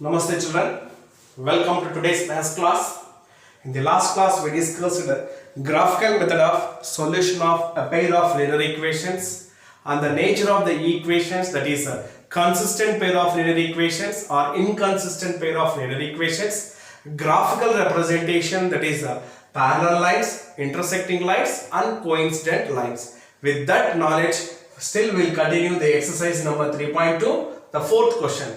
Namaste children, welcome to today's maths class. In the last class we discussed the graphical method of solution of a pair of linear equations and the nature of the equations, that is a consistent pair of linear equations or inconsistent pair of linear equations, graphical representation, that is parallel lines, intersecting lines and coincident lines. With that knowledge, still we will continue the exercise number 3.2, the fourth question.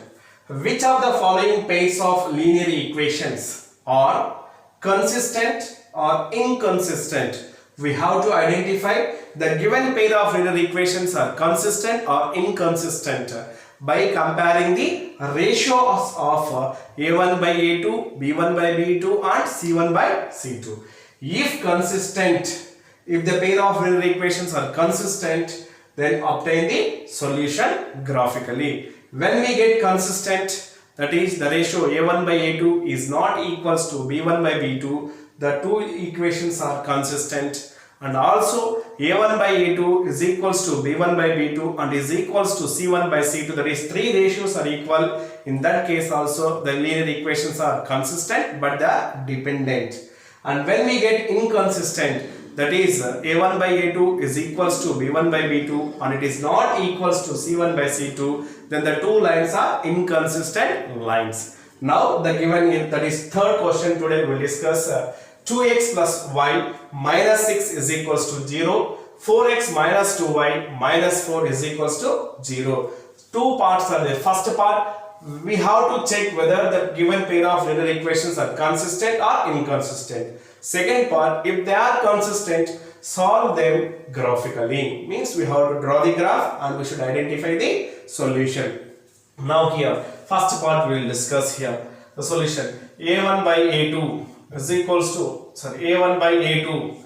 Which of the following pairs of linear equations are consistent or inconsistent? We have to identify the given pair of linear equations are consistent or inconsistent by comparing the ratios of a1 by a2, b1 by b2 and c1 by c2. If consistent, if the pair of linear equations are consistent, then obtain the solution graphically. When we get consistent, that is the ratio a1 by a2 is not equals to b1 by b2, the two equations are consistent, and also a1 by a2 is equals to b1 by b2 and is equals to c1 by c2, that is three ratios are equal. In that case also the linear equations are consistent but they are dependent. And when we get inconsistent, that is a1 by a2 is equals to b1 by b2 and it is not equals to c1 by c2, then the two lines are inconsistent lines. Now the given, that is third question today we will discuss 2x plus y minus 6 is equals to 0, 4x minus 2y minus 4 is equals to 0. Two parts are there. First part, we have to check whether the given pair of linear equations are consistent or inconsistent. Second part, if they are consistent, solve them graphically. Means we have to draw the graph and we should identify the solution. Now here, first part we will discuss here. The solution, a1 by a2 is equals to, a1 by a2.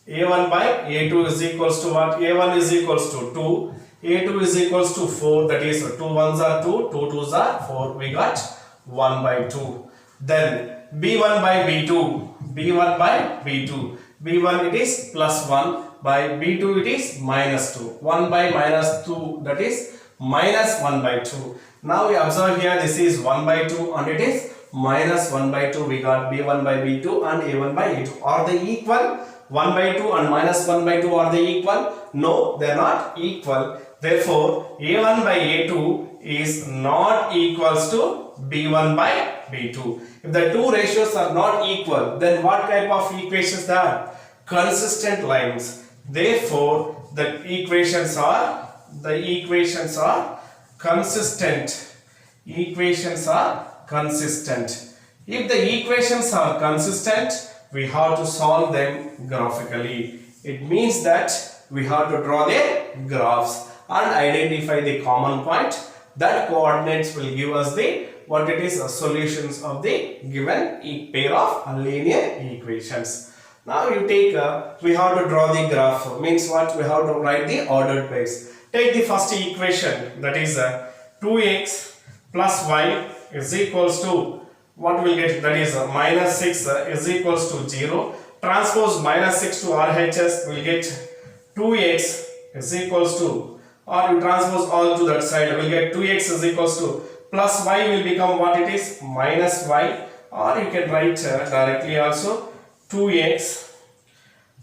a1 by a2 is equals to what? a1 is equals to 2. a2 is equals to 4, that is 2 1s are 2, 2 2s are 4, we got 1 by 2. Then b1 by b2, b1 by b2, b1 it is plus 1, by b2 it is minus 2, 1 by minus 2, that is minus 1 by 2. Now we observe here this is 1 by 2 and it is minus 1 by 2, we got b1 by b2 and a1 by a2. Are they equal? 1 by 2 and minus 1 by 2, are they equal? No, they are not equal. Therefore, a1 by a2 is not equals to b1 by b2. If the two ratios are not equal, then what type of equations they are? Consistent lines. Therefore, the equations are consistent. Equations are consistent. If the equations are consistent, we have to solve them graphically. It means that we have to draw the graphs and identify the common point. That coordinates will give us the what it is solutions of the given pair of linear equations. Now you take we have to draw the graph, means what? We have to write the ordered pairs. Take the first equation, that is 2x plus y is equals to what we get, that is minus 6 is equals to 0. Transpose minus 6 to RHS, we will get 2x is equals to, or you transpose all to that side, we will get 2x is equals to plus y will become what it is, minus y, or you can write directly also 2x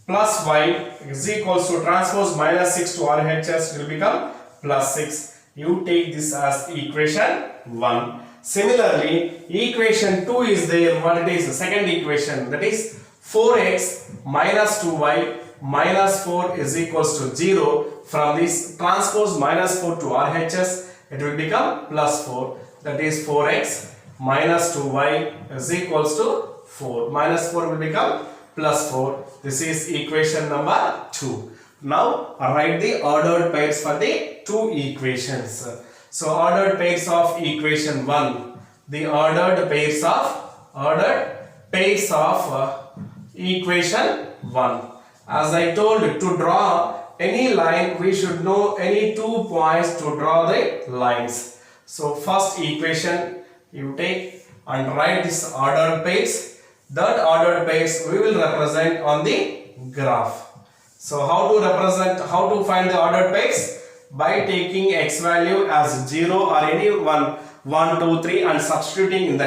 plus y is equals to, transpose minus 6 to RHS will become plus 6. You take this as equation 1. Similarly, equation 2 is there, what it is, the second equation, that is 4x minus 2y minus 4 is equals to 0. From this transpose minus 4 to RHS, it will become plus 4, that is 4x minus 2y is equals to 4. Minus 4 will become plus 4. This is equation number 2. Now write the ordered pairs for the two equations. So ordered pairs of equation 1, the ordered pairs of equation 1. As I told, to draw any line we should know any 2 points to draw the lines. So first equation you take and write this ordered pairs. That ordered pairs we will represent on the graph. So how to find the ordered pairs? By taking x value as 0 or any one 1, 2, 3 and substituting in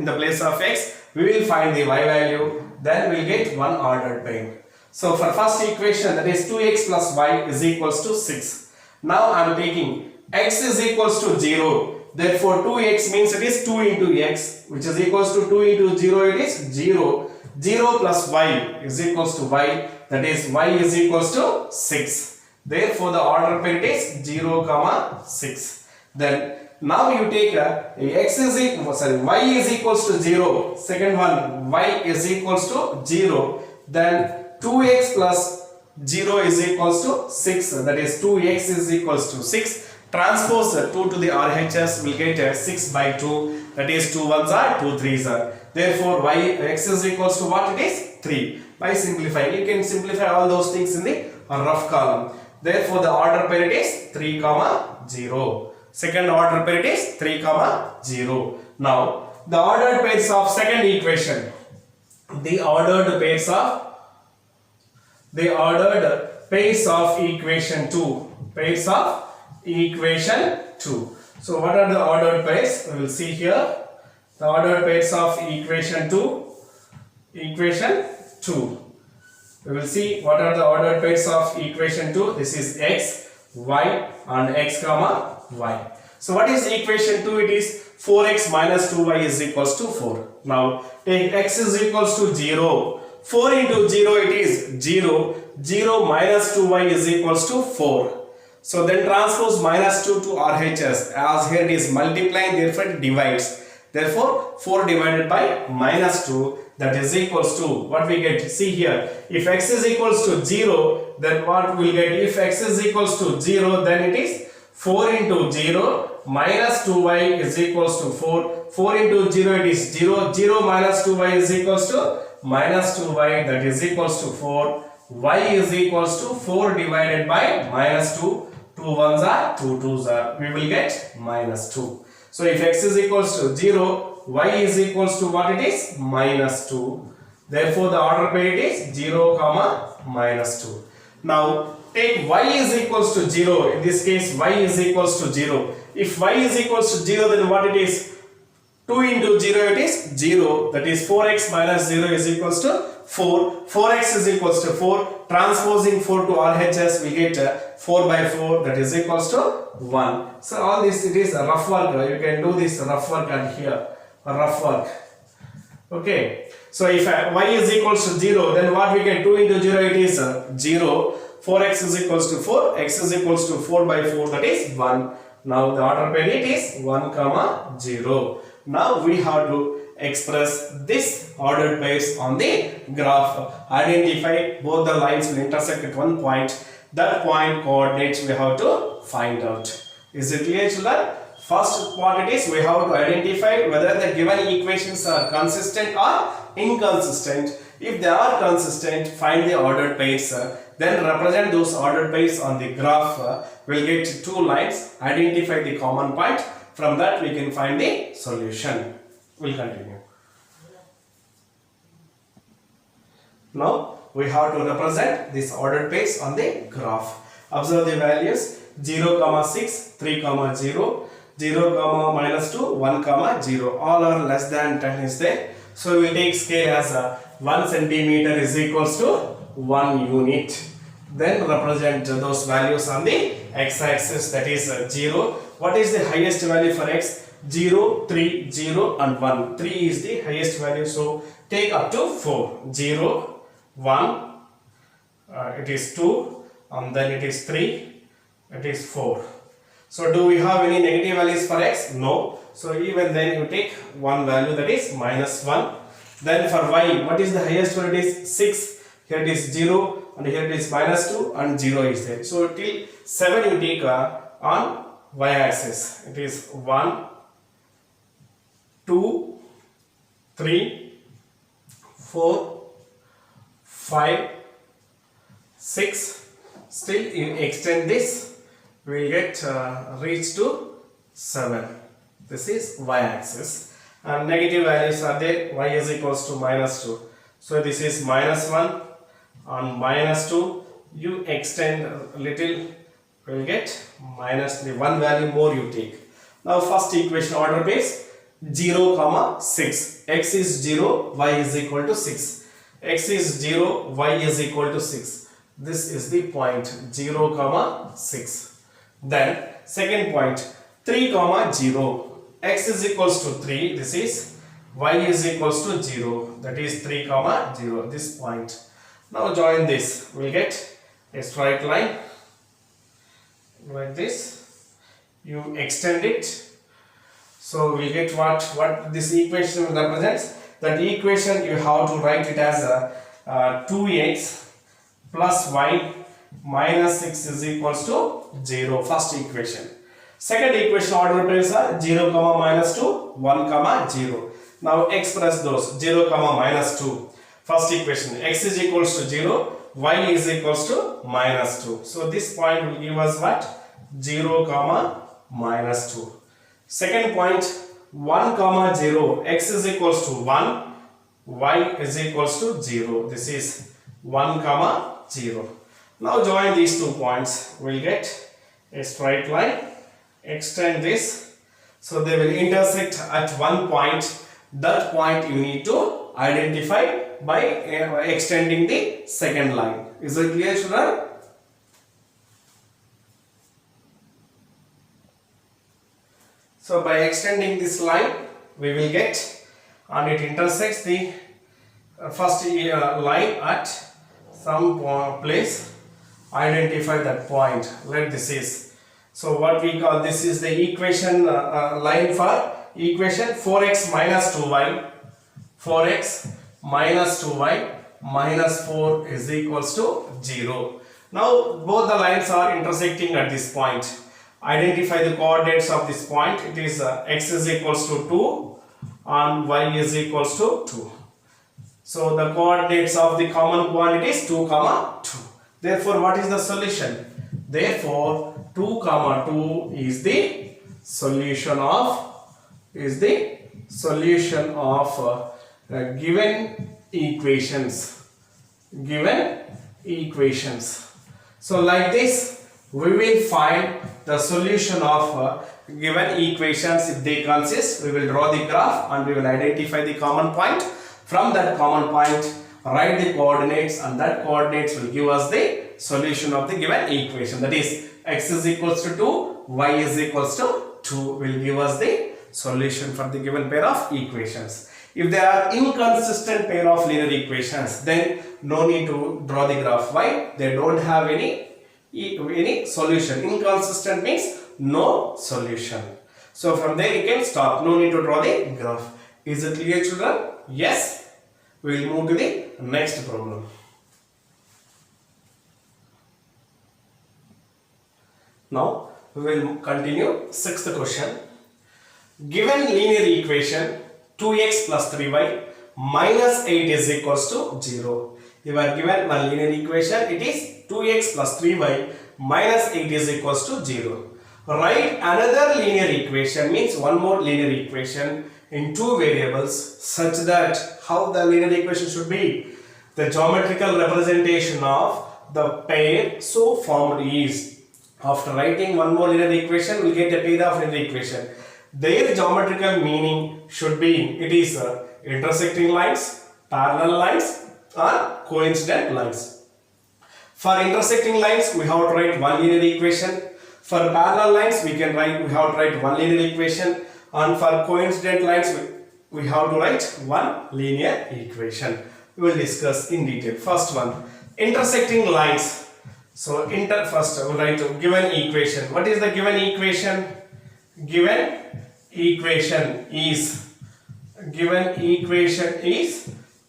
the place of x, we will find the y value, then we will get one ordered pair. So for first equation, that is 2x plus y is equals to 6. Now I am taking x is equals to 0. Therefore 2x means it is 2 into x, which is equals to 2 into 0, it is 0. 0 plus y is equals to y, that is y is equals to 6. Therefore the order pair is 0, 6. Then now you take x is equal, y is equals to 0. Second one, y is equals to 0. Then 2x plus 0 is equals to 6. That is 2x is equals to 6. Transpose 2 to the RHS, will get 6 by 2. That is 2 ones are 2 threes are. Therefore x is equals to what? It is 3. By simplifying, you can simplify all those things in the rough column. Therefore the order pair is 3, 0. Second order pair is 3, 0. Now the ordered pairs of second equation. The ordered pairs of equation 2. Pairs of equation 2. So what are the ordered pairs? We will see here. The ordered pairs of equation 2. Equation 2. We will see what are the ordered pairs of equation 2. This is x, y and x, y. So what is equation 2? It is 4x minus 2y is equals to 4. Now take x is equals to 0. 4 into 0 it is 0. 0 minus 2y is equals to 4. So then transpose minus 2 to RHS, as here it is multiplying, therefore it divides. Therefore 4 divided by minus 2, that is equals to what we get. See here, if x is equals to 0, then what we will get? If x is equals to 0, then it is 4 into 0 minus 2y is equals to 4. 4 into 0 it is 0. 0 minus 2y is equals to minus 2y, that is equals to 4. Y is equals to 4 divided by minus 2. 2 ones are 2 twos are. We will get minus 2. So if x is equals to 0, y is equals to what it is? Minus 2. Therefore the order pair it is 0, minus 2. Now take y is equals to 0. In this case y is equals to 0. If y is equals to 0, then what it is? 2 into 0 it is 0. That is 4x minus 0 is equals to 4. 4x is equals to 4. Transposing 4 to RHS, we get 4 by 4, that is equals to 1. So all this, it is a rough work. You can do this rough work and here a rough work. Okay. So if y is equals to 0, then what we get? 2 into 0 it is 0. 4x is equals to 4. X is equals to 4 by 4, that is 1. Now the order pair it is 1, 0. Now we have to express this ordered pairs on the graph. Identify both the lines will intersect at one point. That point coordinates we have to find out. Is it clear, children? First part it is we have to identify whether the given equations are consistent or inconsistent. If they are consistent, find the ordered pairs. Then represent those ordered pairs on the graph. We'll get two lines. Identify the common point. From that we can find the solution. We'll continue. Now we have to represent this ordered pairs on the graph. Observe the values 0, 6, 3, 0, 0, minus 2, 1, 0. All are less than 10 is there. So we will take scale as 1 centimeter is equals to 1 unit. Then represent those values on the x-axis, that is 0. What is the highest value for x? 0, 3, 0 and 1. 3 is the highest value. So take up to 4. 0, 1, it is 2 and then it is 3, it is 4. So do we have any negative values for x? No. So even then you take one value, that is minus 1. Then for y, what is the highest one? It is 6. Here it is 0 and here it is minus 2 and 0 is there. So till 7 you take on y-axis. It is 1, 2, 3, 4, 5, 6. Still you extend this, we will get reach to 7. This is y-axis. And negative values are there. Y is equals to minus 2. So this is minus 1 and minus 2. You extend a little, you will get minus the one value more you take. Now first equation order is 0 comma 6. X is 0, y is equal to 6. X is 0, y is equal to 6. This is the point 0 comma 6. Then second point 3 comma 0. X is equals to 3. This is y is equals to 0. That is 3 comma 0. This point. Now join this. We'll get a straight line like this. You extend it. So we get what this equation represents. That equation you have to write it as 2x plus y minus 6 is equals to 0. First equation. Second equation order is 0 comma minus 2, 1 comma 0. Now express those 0 comma minus 2. First equation, x is equals to 0, y is equals to minus 2. So this point will give us what? 0 comma minus 2. Second point, 1 comma 0, x is equals to 1, y is equals to 0. This is 1 comma 0. Now join these 2 points. We'll get a straight line. Extend this. So they will intersect at one point. That point you need to identify by extending the second line. Is it clear, children? So by extending this line, we will get, and it intersects the first line at some place. Identify that point. Let this is. So what we call this is the equation line for equation 4x minus 2y. 4x minus 2y minus 4 is equals to 0. Now both the lines are intersecting at this point. Identify the coordinates of this point. It is x is equals to 2 and y is equals to 2. So the coordinates of the common point is 2 comma 2. Therefore what is the solution? Therefore 2 comma 2 is the solution of given equations. So like this we will find the solution of given equations. If they consist, we will draw the graph and we will identify the common point. From that common point, write the coordinates, and that coordinates will give us the solution of the given equation. That is x is equals to 2, y is equals to 2 will give us the solution for the given pair of equations. If they are inconsistent pair of linear equations, then no need to draw the graph. Why? They don't have any solution. Inconsistent means no solution. So from there you can stop. No need to draw the graph. Is it clear, children? Yes. We will move to the next problem. Now we will continue. Sixth question. Given linear equation 2x plus 3y minus 8 is equals to 0. You are given one linear equation. It is 2x plus 3y minus 8 is equals to 0. Write another linear equation, means one more linear equation in two variables, such that how the linear equation should be. The geometrical representation of the pair so formed is, after writing one more linear equation, we will get a pair of linear equation. Their geometrical meaning should be, it is intersecting lines, parallel lines or coincident lines. For intersecting lines, we have to write one linear equation. For parallel lines, we have to write one linear equation. And for coincident lines, we have to write one linear equation. We will discuss in detail. First one, intersecting lines. So first we will write given equation. What is the given equation? Given equation is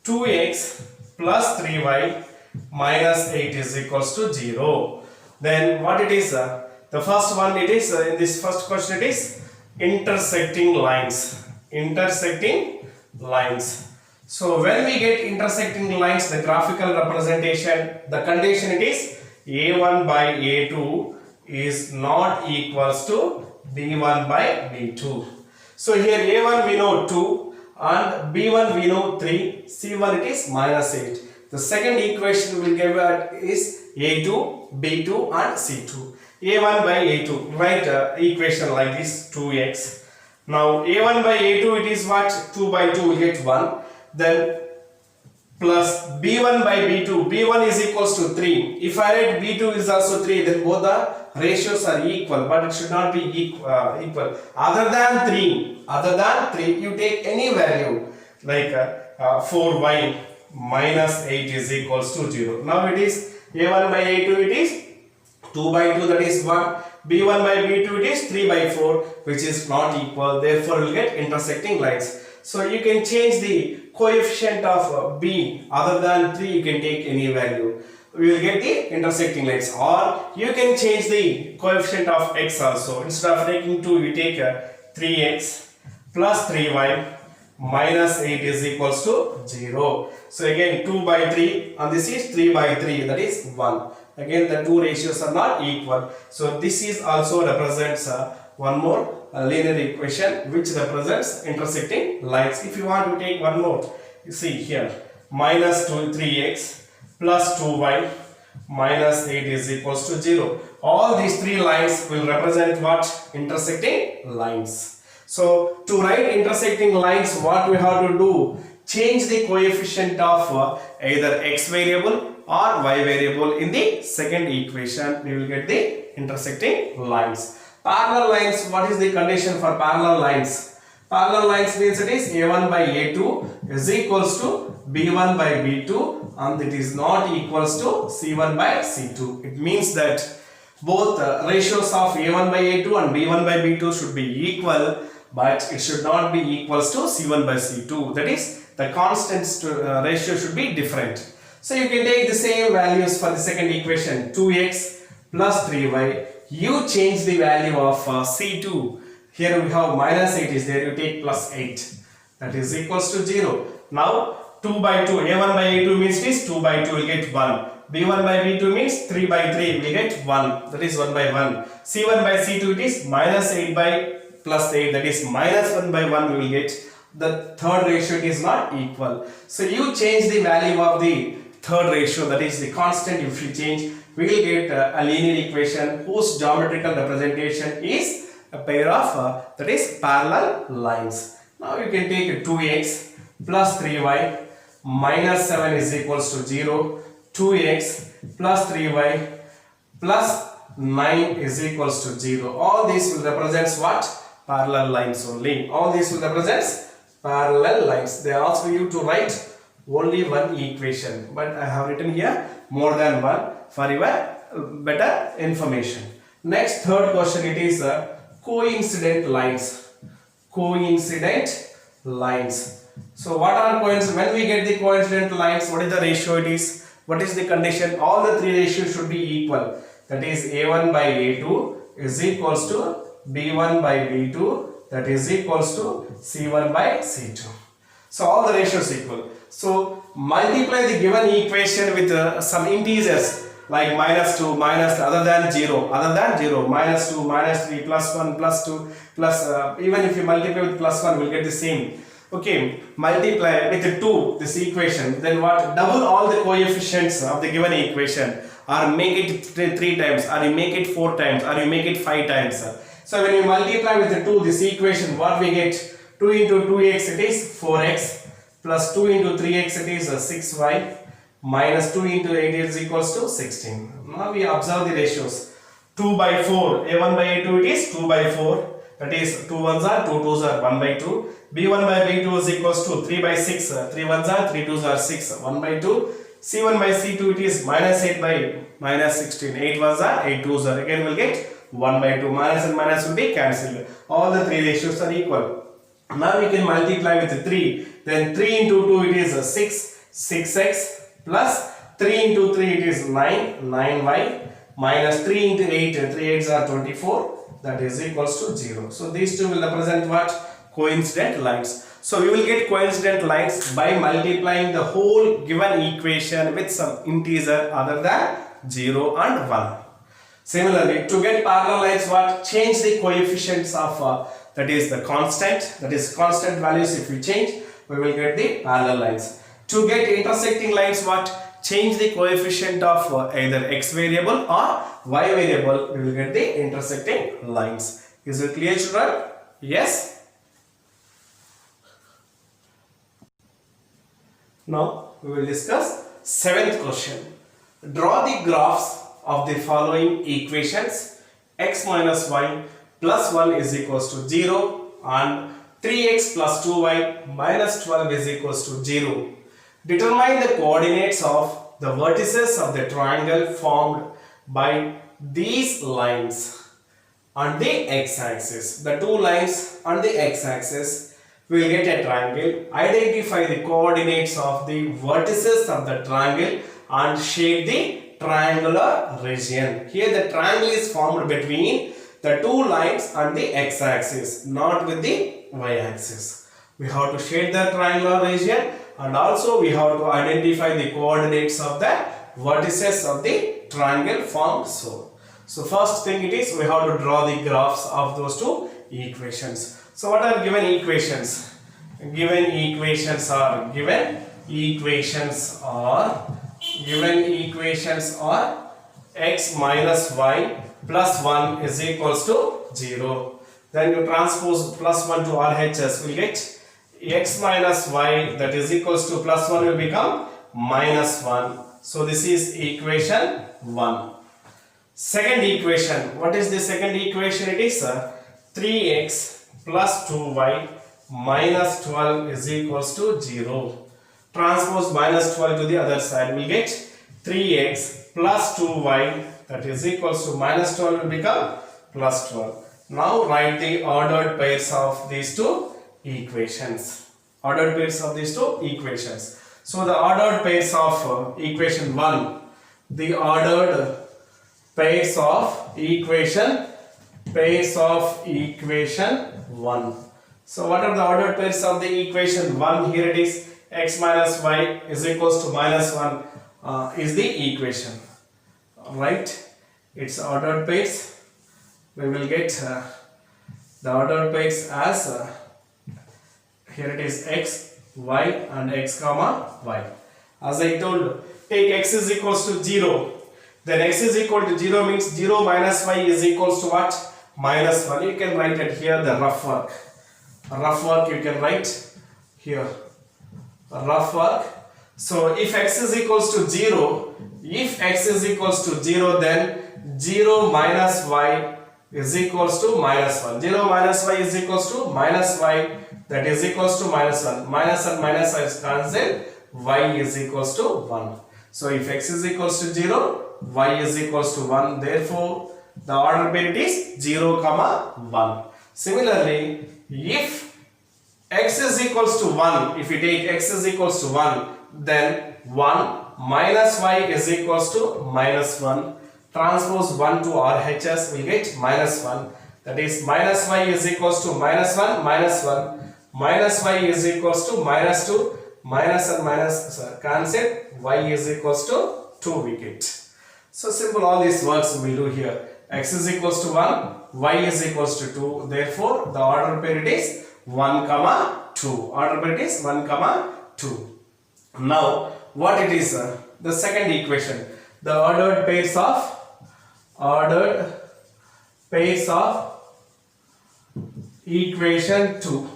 2x plus 3y minus 8 is equals to 0. Then what it is? The first one, it is in this first question, it is intersecting lines. So when we get intersecting lines, the graphical representation, the condition it is a1 by a2 is not equals to b1 by b2. So here a1 we know 2 and b1 we know 3, c1 it is minus 8. The second equation we will give is a2, b2 and c2. a1 by a2. Write equation like this 2x. Now a1 by a2 it is what? 2 by 2 will get 1. Then plus b1 by b2. b1 is equals to 3. If I write b2 is also 3, then both the ratios are equal, but it should not be equal. Other than 3, you take any value like 4y minus 8 is equals to 0. Now it is a1 by a2 it is 2 by 2, that is 1. b1 by b2 it is 3 by 4, which is not equal. Therefore we will get intersecting lines. So you can change the coefficient of b other than 3, you can take any value. We will get the intersecting lines. Or you can change the coefficient of x also. Instead of taking 2, you take 3x plus 3y minus 8 is equals to 0. So again 2 by 3 and this is 3 by 3, that is 1. Again the two ratios are not equal. So this is also represents one more linear equation which represents intersecting lines. If you want to take one more, you see here minus 3x plus 2y minus 8 is equals to 0. All these three lines will represent what? Intersecting lines. So to write intersecting lines, what we have to do? Change the coefficient of either x variable or y variable in the second equation. We will get the intersecting lines. Parallel lines, what is the condition for parallel lines? Parallel lines means it is a1 by a2 is equals to b1 by b2 and it is not equals to c1 by c2. It means that both ratios of a1 by a2 and b1 by b2 should be equal, but it should not be equals to c1 by c2. That is, the constants ratio should be different. So you can take the same values for the second equation 2x plus 3y. You change the value of c2. Here we have minus 8 is there, you take plus 8. That is equals to 0. Now 2 by 2, a1 by a2 means this 2 by 2 will get 1. b1 by b2 means 3 by 3 will get 1. That is 1 by 1. c1 by c2 it is minus 8 by plus 8, that is minus 1 by 1 we will get. The third ratio is not equal. So you change the value of the third ratio, that is the constant. If you change, we will get a linear equation whose geometrical representation is a pair of that is parallel lines. Now you can take 2x plus 3y minus 7 is equals to 0. 2x plus 3y plus 9 is equals to 0. All these will represent what? Parallel lines only. All these will represent parallel lines. They ask you to write only one equation, but I have written here more than one for your better information. Next, third question, it is coincident lines. Coincident lines. So what are coincident? When we get the coincident lines, what is the ratio it is? What is the condition? All the three ratios should be equal. That is a1 by a2 is equals to b1 by b2, that is equals to c1 by c2. So all the ratios equal. So multiply the given equation with some integers like minus 2, minus other than 0, minus 2, minus 3, plus 1, plus 2, plus even if you multiply with plus 1 we will get the same. Okay, multiply with 2 this equation, then what? Double all the coefficients of the given equation, or make it 3 times, or you make it 4 times, or you make it 5 times. So when you multiply with 2 this equation, what we get? 2 into 2x it is 4x, plus 2 into 3x it is 6y, minus 2 into 8 is equals to 16. Now we observe the ratios. 2 by 4, a1 by a2 it is 2 by 4, that is 2 ones are 2 2s are 1 by 2. b1 by b2 is equals to 3 by 6, 3 ones are 3 2s are 6, 1 by 2. c1 by c2 it is minus 8 by minus 16, 8 ones are 8 2s are, again we will get 1 by 2, minus and minus will be cancelled. All the three ratios are equal. Now we can multiply with 3, then 3 into 2 it is 6, 6x, plus 3 into 3 it is 9, 9y, minus 3 into 8, 3 8s are 24, that is equals to 0. So these two will represent what? Coincident lines. So we will get coincident lines by multiplying the whole given equation with some integer other than 0 and 1. Similarly, to get parallel lines, what? Change the coefficients of that is the constant, that is constant values. If we change, we will get the parallel lines. To get intersecting lines, what? change the coefficient of either x variable or y variable, we will get the intersecting lines. Is it clear, children? Yes. Now we will discuss 7th question. Draw the graphs of the following equations: x minus y plus 1 is equals to 0 and 3x plus 2y minus 12 is equals to 0. Determine the coordinates of the vertices of the triangle formed by these lines on the x-axis. The two lines on the x-axis will get a triangle. Identify the coordinates of the vertices of the triangle and shape the triangular region. Here the triangle is formed between the two lines on the x-axis, not with the y-axis. We have to shade the triangular region, and also we have to identify the coordinates of the vertices of the triangle formed so. So first thing it is, we have to draw the graphs of those two equations. So what are given equations? Given equations are x minus y plus 1 is equals to 0. Then you transpose plus 1 to RHS, will get x minus y, that is equals to plus 1 will become minus 1. So this is equation 1. Second equation, what is the second equation? It is 3x plus 2y minus 12 is equals to 0. Transpose minus 12 to the other side, we get 3x plus 2y, that is equals to minus 12 will become plus 12. Now write the ordered pairs of these two equations. Ordered pairs of these two equations. So the ordered pairs of equation 1, the ordered pairs of equation 1. So what are the ordered pairs of the equation 1? Here it is, x minus y is equals to minus 1 is the equation, right? It's ordered pairs. We will get the ordered pairs as here it is x, y and x comma y. As I told, take x is equals to 0. Then x is equal to 0 means 0 minus y is equals to what? Minus 1. You can write it here, the rough work. Rough work you can write here. Rough work. So if x is equals to 0, then 0 minus y is equals to minus 1. 0 minus y is equals to minus y, that is equals to minus 1. Minus and minus is cancelled, y is equals to 1. So if x is equals to 0, y is equals to 1. Therefore, the order pair it is 0, 1. Similarly, if x is equals to 1, if we take x is equals to 1, then 1 minus y is equals to minus 1. Transpose 1 to RHS, we get minus 1. That is minus y is equals to minus 1, minus 1. Minus y is equals to minus 2. Minus and minus cancel. Y is equals to 2 we get. So simple, all these works we will do here. X is equals to 1, y is equals to 2. Therefore, the order pair it is 1, 2. Order pair it is 1, 2. Now, what it is? The second equation. The ordered pairs of equation 2.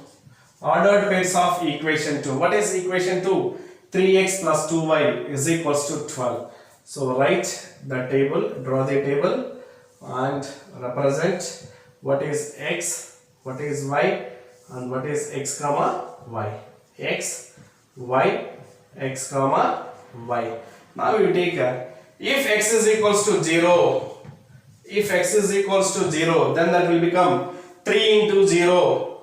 Ordered pairs of equation 2. What is equation 2? 3x plus 2y is equals to 12. So write the table, draw the table and represent what is x, what is y and what is x comma y. X, y, x comma y. Now you take if x is equals to 0, then that will become 3 into 0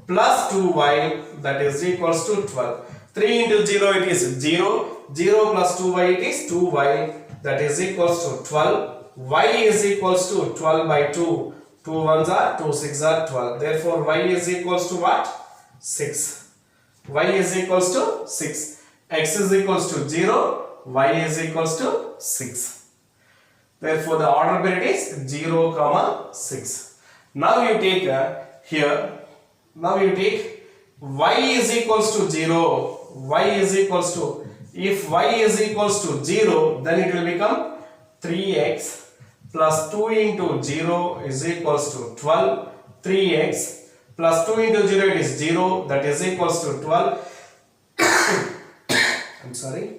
plus 2y, that is equals to 12. 3 into 0 it is 0, 0 plus 2y it is 2y, that is equals to 12. Y is equals to 12 by 2. 2 ones are 2, 6 are 12. Therefore y is equals to what? 6. Y is equals to 6. X is equals to 0, y is equals to 6. Therefore the order pair is 0, 6. Now you take here, now you take y is equals to 0, y is equals to If y is equals to 0, then it will become 3x plus 2 into 0 is equals to 12. 3x plus 2 into 0 it is 0, that is equals to 12. I'm sorry.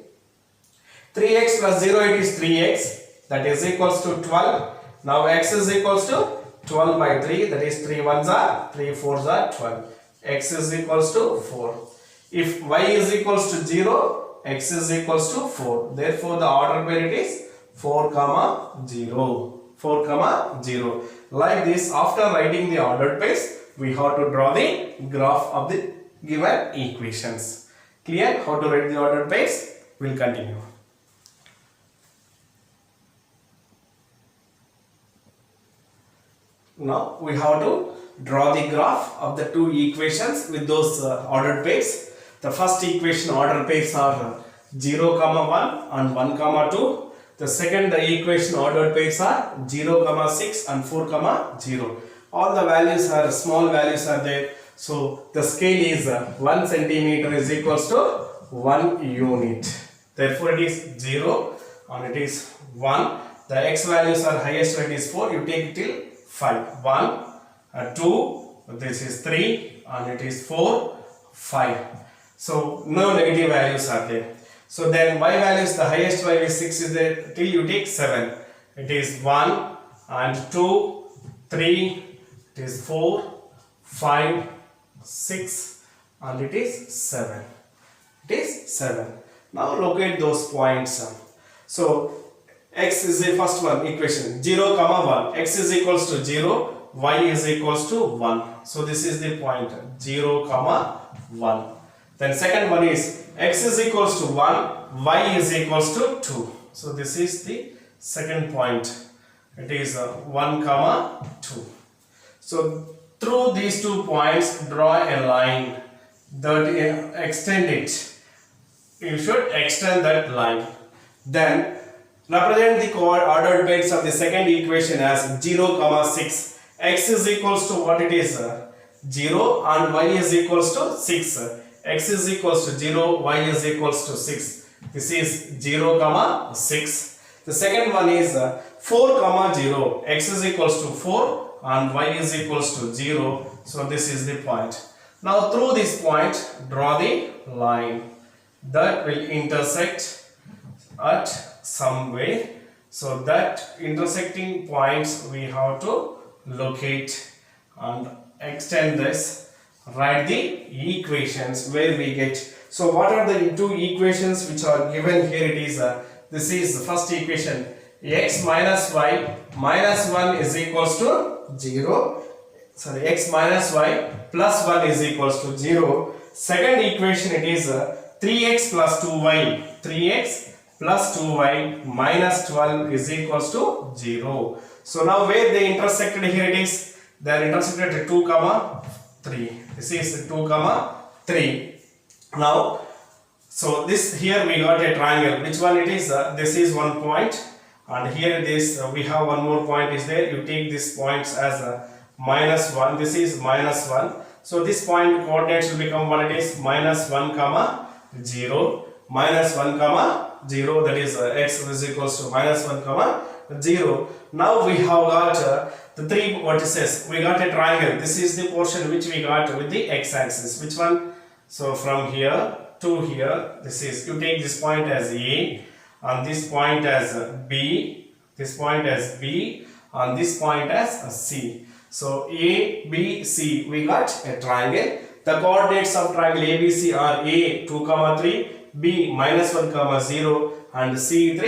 3x plus 0 it is 3x, that is equals to 12. Now x is equals to 12 by 3, that is 3 1s are 3 4s are 12. X is equals to 4. If y is equals to 0, x is equals to 4. Therefore, the order pair it is 4 comma 0. 4 comma 0. Like this, after writing the ordered pairs, we have to draw the graph of the given equations. Clear how to write the ordered pairs? We'll continue. Now we have to draw the graph of the two equations with those ordered pairs. The first equation ordered pairs are 0 comma 1 and 1 comma 2. The second equation ordered pairs are 0 comma 6 and 4 comma 0. All the values are small values are there. So the scale is 1 centimeter is equals to 1 unit. Therefore it is 0 and it is 1. The x values are highest value is 4. You take till 5. 1, 2, this is 3 and it is 4, 5. So no negative values are there. So then y values, the highest value is 6 is there till you take 7. It is 1 and 2, 3, it is 4, 5, 6 and it is 7. It is 7. Now locate those points. So x is the first one equation 0 comma 1, x is equals to 0, y is equals to 1. So this is the point 0 comma 1. Then second one is x is equals to 1, y is equals to 2. So this is the second point. It is 1 comma 2. So through these 2 points draw a line that extend it. You should extend that line. Then represent the ordered pairs of the second equation as 0 comma 6. X is equals to what it is 0 and y is equals to 6. X is equals to 0, y is equals to 6. This is 0 comma 6. The second one is 4 comma 0. X is equals to 4 and y is equals to 0. So this is the point. Now through this point draw the line that will intersect at some way. So that intersecting points we have to locate and extend this. Write the equations where we get. So what are the two equations which are given here? It is this is the first equation, x minus y minus 1 is equals to 0. Sorry, x minus y plus 1 is equals to 0. Second equation it is 3x plus 2y. 3x plus 2y minus 12 is equals to 0. So now where they intersected here it is, they are intersected at 2 comma 3. This is 2 comma 3. Now, so this here we got a triangle. Which one it is? This is one point, and here this we have one more point is there. You take these points as minus 1. This is minus 1. So this point coordinates will become what it is, minus 1 comma 0, minus 1 comma 0. That is x is equals to minus 1 comma 0. Now we have got the three vertices. We got a triangle. This is the portion which we got with the x-axis. Which one? So from here to here, this is, you take this point as A, and this point as B, this point as B, and this point as C. So A, B, C, we got a triangle. The coordinates of triangle ABC are A 2 comma 3, B minus 1 comma 0, and C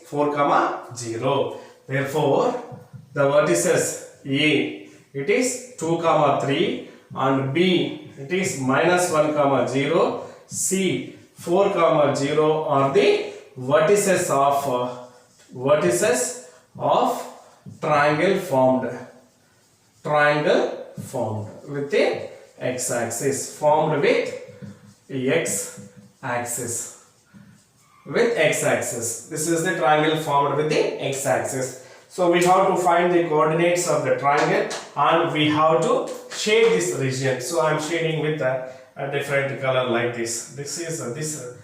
4 comma 0. Therefore, the vertices A, it is 2 comma 3, and B, it is minus 1 comma 0, C 4 comma 0 are the vertices of triangle formed. Triangle formed with the x-axis, formed with x-axis. With x-axis. This is the triangle formed with the x-axis. So we have to find the coordinates of the triangle and we have to shade this region. So I am shading with a different color like this. This is this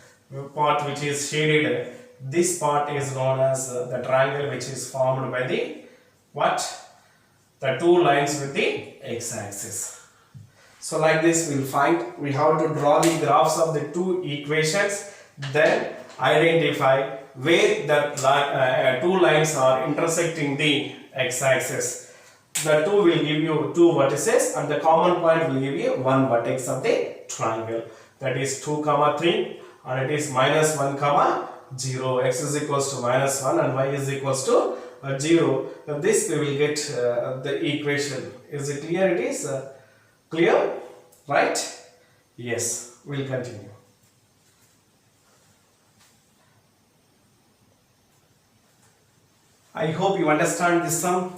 part which is shaded, this part is known as the triangle which is formed by the what? The two lines with the x-axis. So like this we have to draw the graphs of the two equations, then identify where the two lines are intersecting the x-axis. The two will give you two vertices and the common point will give you one vertex of the triangle. That is 2, 3 and it is minus 1, 0. X is equals to minus 1 and y is equals to 0. Now this we will get the equation. Is it clear? It is clear, right? Yes, we'll continue. I hope you understand this sum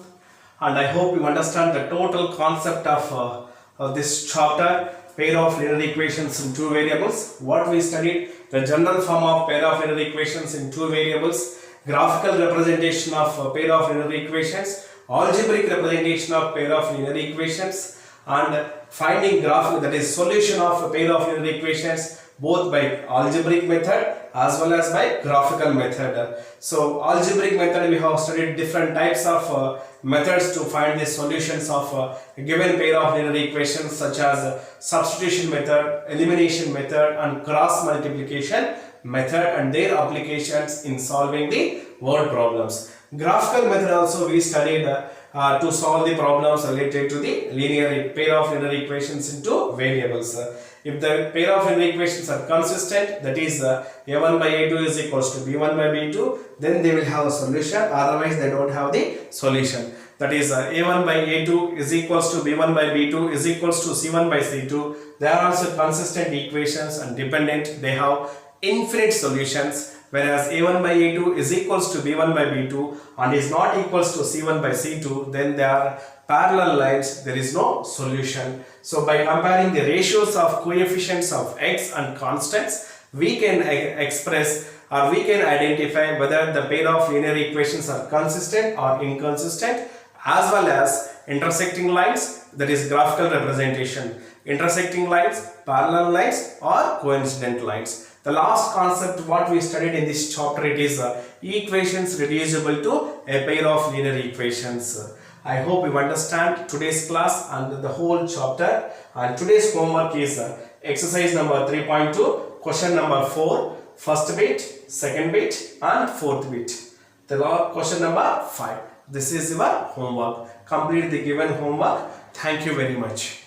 and I hope you understand the total concept of this chapter, pair of linear equations in two variables. What we studied, the general form of pair of linear equations in two variables, graphical representation of pair of linear equations, algebraic representation of pair of linear equations, and finding graph, that is solution of a pair of linear equations both by algebraic method as well as by graphical method. So algebraic method, we have studied different types of methods to find the solutions of a given pair of linear equations, such as substitution method, elimination method and cross multiplication method and their applications in solving the word problems. Graphical method also we studied to solve the problems related to the linear pair of linear equations into variables. If the pair of linear equations are consistent, that is a1 by a2 is equals to b1 by b2, then they will have a solution, otherwise they don't have the solution. That is a1 by a2 is equals to b1 by b2 is equals to c1 by c2. They are also consistent equations and dependent, they have infinite solutions. Whereas a1 by a2 is equals to b1 by b2 and is not equals to c1 by c2, then they are parallel lines, there is no solution. So by comparing the ratios of coefficients of x and constants, we can express or we can identify whether the pair of linear equations are consistent or inconsistent, as well as intersecting lines, that is graphical representation, intersecting lines, parallel lines or coincident lines. The last concept what we studied in this chapter, it is equations reducible to a pair of linear equations. I hope you understand today's class and the whole chapter, and today's homework is exercise number 3.2, question number 4, first bit, second bit and fourth bit. The question number 5. This is your homework. Complete the given homework. Thank you very much.